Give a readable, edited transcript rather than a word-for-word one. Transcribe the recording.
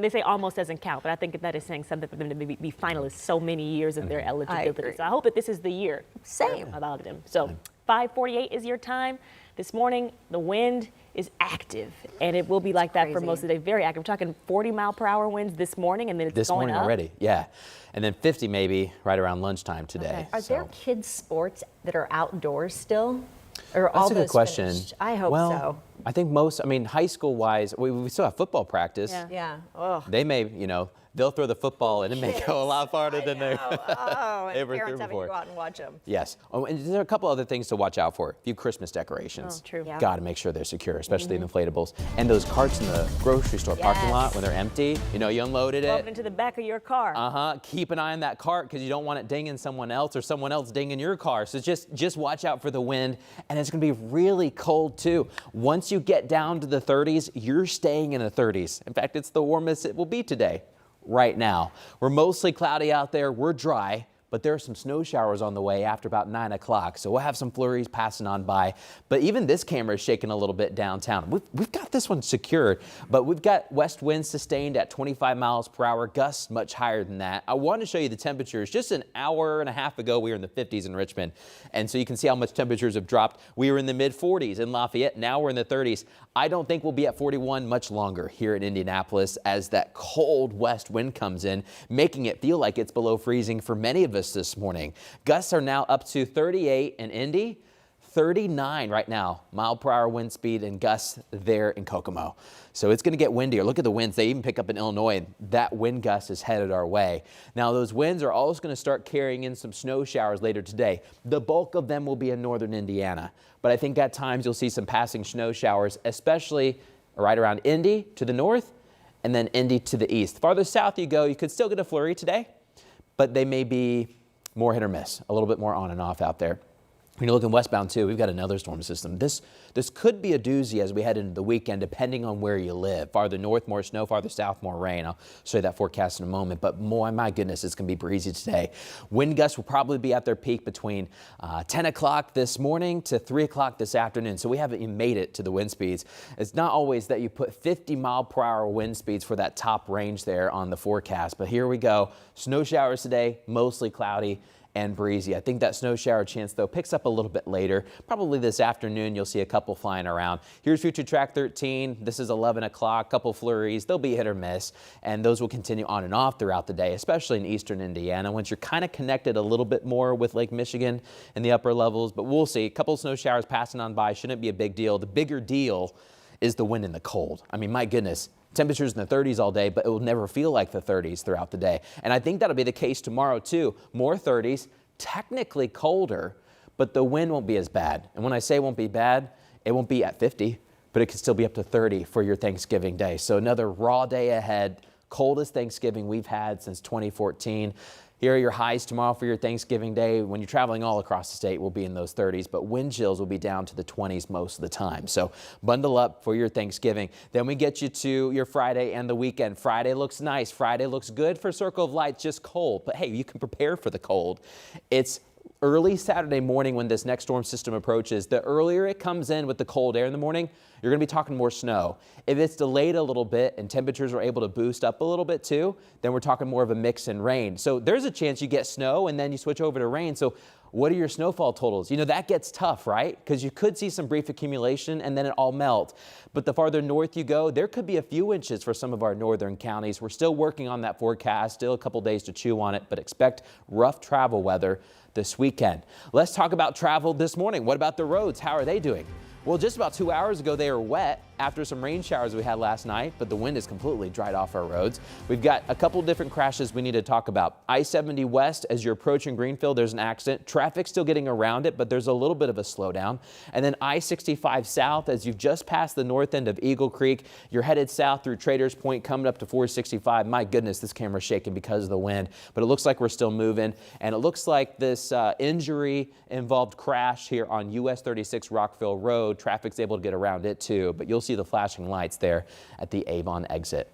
They say almost doesn't count, but I think that is saying something for them to be finalists so many years of their eligibility. So I hope that this is the year. Same. For a lot of them. So 5:48 is your time. This morning, the wind is active, and it will be like that for most of the day. Very active. We're talking 40-mile-per-hour winds this morning, and then it's this going morning up. already, yeah. And then 50 maybe right around lunchtime today. Okay. Are there kids' sports that are outdoors still? Or all That's a good those question. finished? I hope well, so. I think most, I mean, high school wise, we still have football practice. Yeah. Yeah. Oh. They may, they'll throw the football and it may go a lot farther than they Oh, and ever parents threw having before. to go out and watch them. Yes. Oh, and there are a couple other things to watch out for. A few Christmas decorations. Oh, true. Yeah. Got to make sure they're secure, especially the inflatables. And those carts in the grocery store parking lot when they're empty, you unloaded Up it. into the back of your car. Keep an eye on that cart because you don't want it dinging someone else or someone else dinging your car. So just watch out for the wind. And it's going to be really cold too. Once you get down to the 30s, you're staying in the 30s. In fact, it's the warmest it will be today. Right now, we're mostly cloudy out there. We're dry, but there are some snow showers on the way after about 9 o'clock. So we'll have some flurries passing on by. But even this camera is shaking a little bit downtown. We've got this one secured, but we've got west winds sustained at 25 miles per hour, gusts much higher than that. I want to show you the temperatures. Just an hour and a half ago, we were in the 50s in Richmond. And so you can see how much temperatures have dropped. We were in the mid 40s in Lafayette. Now we're in the 30s. I don't think we'll be at 41 much longer here in Indianapolis as that cold west wind comes in, making it feel like it's below freezing for many of us this morning. Gusts are now up to 38 in Indy, 39 right now, mile-per-hour wind speed and gusts there in Kokomo. So it's going to get windier. Look at the winds. They even pick up in Illinois. That wind gust is headed our way. Now, those winds are also going to start carrying in some snow showers later today. The bulk of them will be in northern Indiana. But I think at times you'll see some passing snow showers, especially right around Indy to the north and then Indy to the east. Farther south you go, you could still get a flurry today, but they may be more hit or miss, a little bit more on and off out there. When you're looking westbound too, we've got another storm system. This could be a doozy as we head into the weekend, depending on where you live. Farther north, more snow. Farther south, more rain. I'll show you that forecast in a moment. But my goodness, it's going to be breezy today. Wind gusts will probably be at their peak between 10 o'clock this morning to 3 o'clock this afternoon. So we haven't even made it to the wind speeds. It's not always that you put 50 mile per hour wind speeds for that top range there on the forecast. But here we go. Snow showers today, mostly cloudy and breezy. I think that snow shower chance, though, picks up a little bit later. Probably this afternoon, you'll see a couple flying around. Here's Future Track 13. This is 11 o'clock, couple flurries. They'll be hit or miss, and those will continue on and off throughout the day, especially in eastern Indiana, once you're kind of connected a little bit more with Lake Michigan in the upper levels. But we'll see. A couple snow showers passing on by. Shouldn't be a big deal. The bigger deal is the wind and the cold. I mean, my goodness. Temperatures in the 30s all day, but it will never feel like the 30s throughout the day. And I think that'll be the case tomorrow, too. More 30s, technically colder, but the wind won't be as bad. And when I say won't be bad, it won't be at 50, but it could still be up to 30 for your Thanksgiving day. So another raw day ahead, coldest Thanksgiving we've had since 2014. Here are your highs tomorrow for your Thanksgiving day. When you're traveling all across the state, we'll be in those 30s, but wind chills will be down to the 20s most of the time. So bundle up for your Thanksgiving. Then we get you to your Friday and the weekend. Friday looks nice. Friday looks good for Circle of Lights, just cold. But hey, you can prepare for the cold. It's early Saturday morning when this next storm system approaches. The earlier it comes in with the cold air in the morning, you're going to be talking more snow. If it's delayed a little bit and temperatures are able to boost up a little bit too, then we're talking more of a mix and rain. So there's a chance you get snow and then you switch over to rain. So what are your snowfall totals? That gets tough, right? Because you could see some brief accumulation and then it all melt. But the farther north you go, there could be a few inches for some of our northern counties. We're still working on that forecast, still a couple days to chew on it, but expect rough travel weather this weekend. Let's talk about travel this morning. What about the roads? How are they doing? Well, just about 2 hours ago, they were wet after some rain showers we had last night, but the wind has completely dried off our roads. We've got a couple different crashes we need to talk about. I-70 west, as you're approaching Greenfield, there's an accident. Traffic still getting around it, but there's a little bit of a slowdown. And then I-65 south, as you've just passed the north end of Eagle Creek, you're headed south through Traders Point, coming up to 465. My goodness, this camera's shaking because of the wind, but it looks like we're still moving. And it looks like this injury-involved crash here on US 36 Rockville Road. Traffic's able to get around it too, but you'll see the flashing lights there at the Avon exit.